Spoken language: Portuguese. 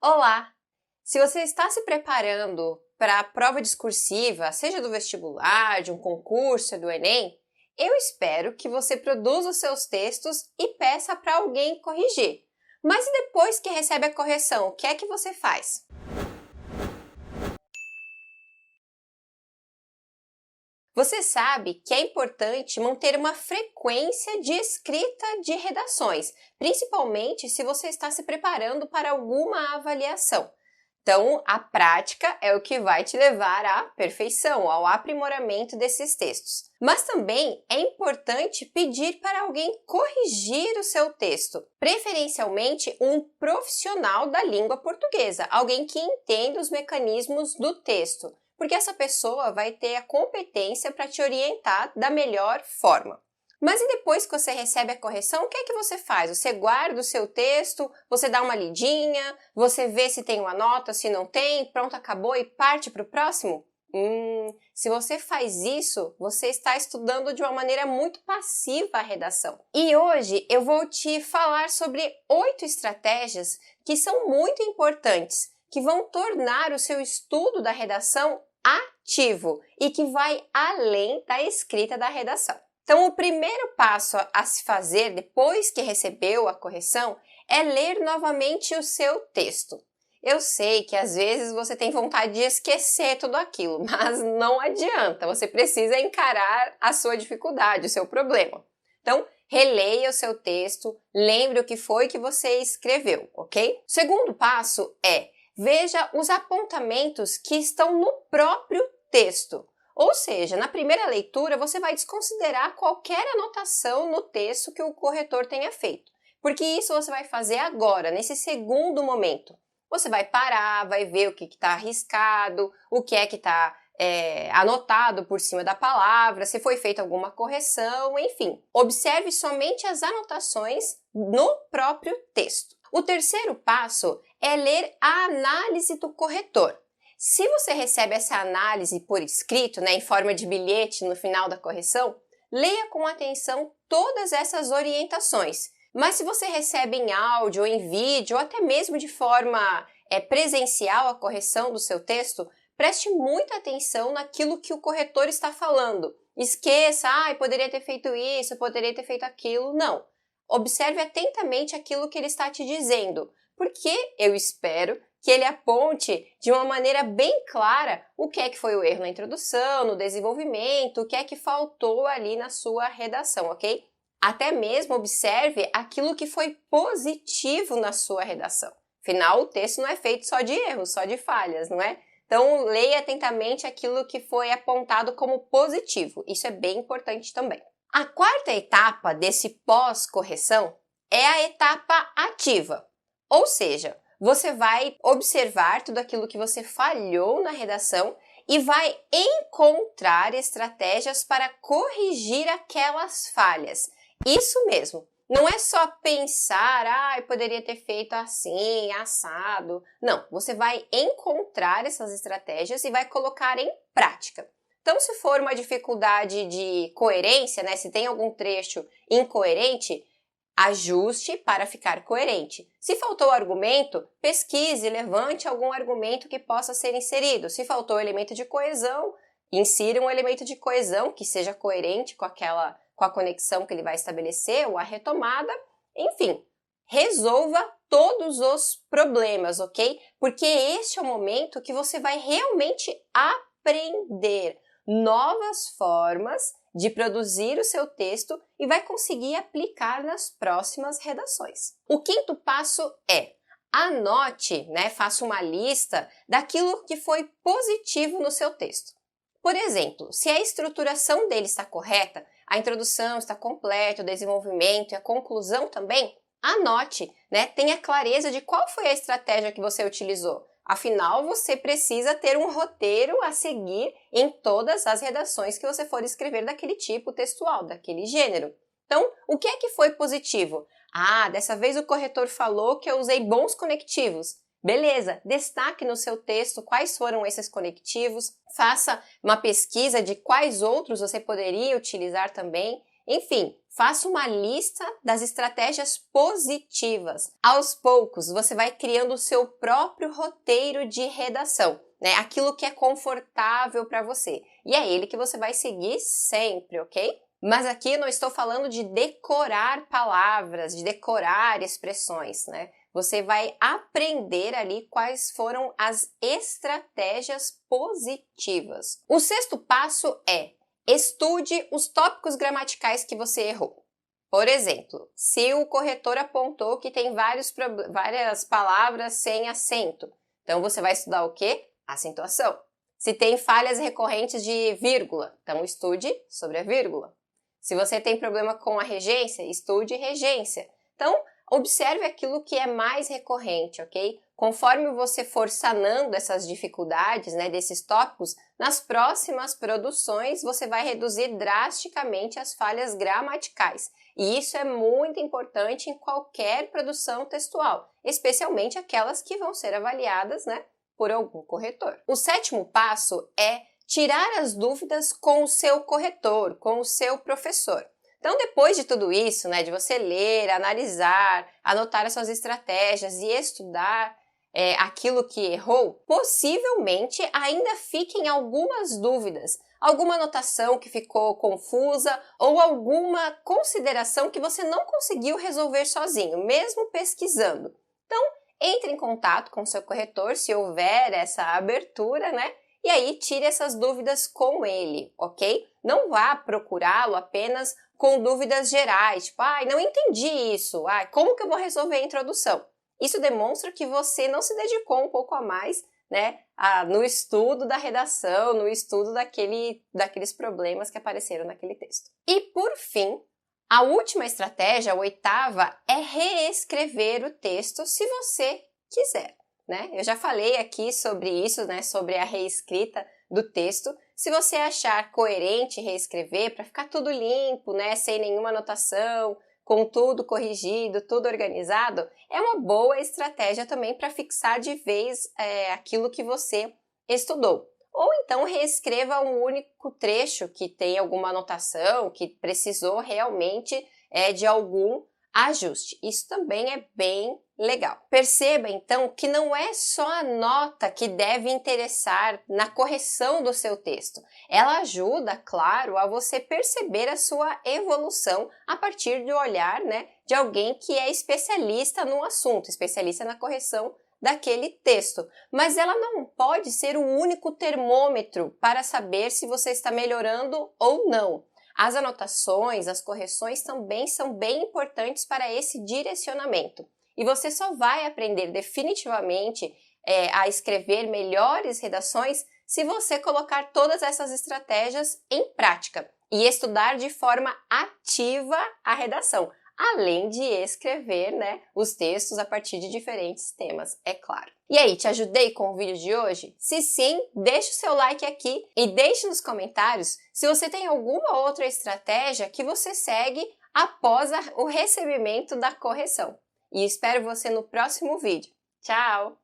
Olá! Se você está se preparando para a prova discursiva, seja do vestibular, de um concurso, do Enem, eu espero que você produza os seus textos e peça para alguém corrigir. Mas e depois que recebe a correção, o que é que você faz? Você sabe que é importante manter uma frequência de escrita de redações, principalmente se você está se preparando para alguma avaliação. Então, a prática é o que vai te levar à perfeição, ao aprimoramento desses textos. Mas também é importante pedir para alguém corrigir o seu texto, preferencialmente um profissional da língua portuguesa, alguém que entenda os mecanismos do texto, porque essa pessoa vai ter a competência para te orientar da melhor forma. Mas e depois que você recebe a correção, o que é que você faz? Você guarda o seu texto, você dá uma lidinha, você vê se tem uma nota, se não tem, pronto, acabou e parte para o próximo? Se você faz isso, você está estudando de uma maneira muito passiva a redação. E hoje eu vou te falar sobre 8 estratégias que são muito importantes, que vão tornar o seu estudo da redação ativo e que vai além da escrita da redação. Então, o primeiro passo a se fazer depois que recebeu a correção é ler novamente o seu texto. Eu sei que às vezes você tem vontade de esquecer tudo aquilo, mas não adianta, você precisa encarar a sua dificuldade, o seu problema. Então, releia o seu texto, lembre o que foi que você escreveu, ok? O segundo passo é: veja os apontamentos que estão no próprio texto. Ou seja, na primeira leitura você vai desconsiderar qualquer anotação no texto que o corretor tenha feito, porque isso você vai fazer agora, nesse segundo momento. Você vai parar, vai ver o que está arriscado, o que é que está anotado por cima da palavra, se foi feita alguma correção, enfim. Observe somente as anotações no próprio texto. O terceiro passo é ler a análise do corretor. Se você recebe essa análise por escrito, em forma de bilhete no final da correção, leia com atenção todas essas orientações. Mas se você recebe em áudio ou em vídeo, ou até mesmo de forma presencial a correção do seu texto, preste muita atenção naquilo que o corretor está falando. Esqueça, poderia ter feito isso, poderia ter feito aquilo. Não. Observe atentamente aquilo que ele está te dizendo, porque eu espero que ele aponte de uma maneira bem clara o que é que foi o erro na introdução, no desenvolvimento, o que é que faltou ali na sua redação, ok? Até mesmo observe aquilo que foi positivo na sua redação. Afinal, o texto não é feito só de erros, só de falhas, não é? Então, leia atentamente aquilo que foi apontado como positivo. Isso é bem importante também. A quarta etapa desse pós-correção é a etapa ativa, ou seja, você vai observar tudo aquilo que você falhou na redação e vai encontrar estratégias para corrigir aquelas falhas. Isso mesmo, não é só pensar, eu poderia ter feito assim, assado. Não, você vai encontrar essas estratégias e vai colocar em prática. Então, se for uma dificuldade de coerência, se tem algum trecho incoerente, ajuste para ficar coerente. Se faltou argumento, pesquise, levante algum argumento que possa ser inserido. Se faltou elemento de coesão, insira um elemento de coesão que seja coerente com a conexão que ele vai estabelecer ou a retomada. Enfim, resolva todos os problemas, ok? Porque este é o momento que você vai realmente aprender novas formas de produzir o seu texto e vai conseguir aplicar nas próximas redações. O quinto passo é: anote, faça uma lista daquilo que foi positivo no seu texto. Por exemplo, se a estruturação dele está correta, a introdução está completa, o desenvolvimento e a conclusão também, anote, tenha clareza de qual foi a estratégia que você utilizou. Afinal, você precisa ter um roteiro a seguir em todas as redações que você for escrever daquele tipo textual, daquele gênero. Então, o que é que foi positivo? Dessa vez o corretor falou que eu usei bons conectivos. Beleza, destaque no seu texto quais foram esses conectivos, faça uma pesquisa de quais outros você poderia utilizar também. Enfim, faça uma lista das estratégias positivas. Aos poucos, você vai criando o seu próprio roteiro de redação, né? Aquilo que é confortável para você. E é ele que você vai seguir sempre, ok? Mas aqui eu não estou falando de decorar palavras, de decorar expressões, né? Você vai aprender ali quais foram as estratégias positivas. O sexto passo é: estude os tópicos gramaticais que você errou. Por exemplo, se o corretor apontou que tem várias palavras sem acento, então você vai estudar o quê? Acentuação. Se tem falhas recorrentes de vírgula, então estude sobre a vírgula. Se você tem problema com a regência, estude regência. Então, observe aquilo que é mais recorrente, ok? Conforme você for sanando essas dificuldades, né, desses tópicos, nas próximas produções você vai reduzir drasticamente as falhas gramaticais. E isso é muito importante em qualquer produção textual, especialmente aquelas que vão ser avaliadas, né, por algum corretor. O sétimo passo é tirar as dúvidas com o seu corretor, com o seu professor. Então, depois de tudo isso, né, de você ler, analisar, anotar as suas estratégias e estudar aquilo que errou, possivelmente ainda fiquem algumas dúvidas, alguma anotação que ficou confusa ou alguma consideração que você não conseguiu resolver sozinho, mesmo pesquisando. Então, entre em contato com o seu corretor, se houver essa abertura, né? E aí tire essas dúvidas com ele, ok? Não vá procurá-lo apenas com dúvidas gerais, tipo, não entendi isso, como que eu vou resolver a introdução? Isso demonstra que você não se dedicou um pouco a mais, né, no estudo da redação, no estudo daqueles problemas que apareceram naquele texto. E por fim, a última estratégia, a oitava, é reescrever o texto se você quiser. Né? Eu já falei aqui sobre isso, né? Sobre a reescrita do texto. Se você achar coerente reescrever para ficar tudo limpo, né? Sem nenhuma anotação, com tudo corrigido, tudo organizado, é uma boa estratégia também para fixar de vez aquilo que você estudou. Ou então reescreva um único trecho que tem alguma anotação, que precisou realmente de algum ajuste. Isso também é bem legal. Perceba, então, que não é só a nota que deve interessar na correção do seu texto. Ela ajuda, claro, a você perceber a sua evolução a partir do olhar, né, de alguém que é especialista no assunto, especialista na correção daquele texto. Mas ela não pode ser o único termômetro para saber se você está melhorando ou não. As anotações, as correções também são bem importantes para esse direcionamento. E você só vai aprender definitivamente a escrever melhores redações se você colocar todas essas estratégias em prática e estudar de forma ativa a redação, além de escrever, né, os textos a partir de diferentes temas, é claro. E aí, te ajudei com o vídeo de hoje? Se sim, deixa o seu like aqui e deixe nos comentários se você tem alguma outra estratégia que você segue após o recebimento da correção. E espero você no próximo vídeo. Tchau!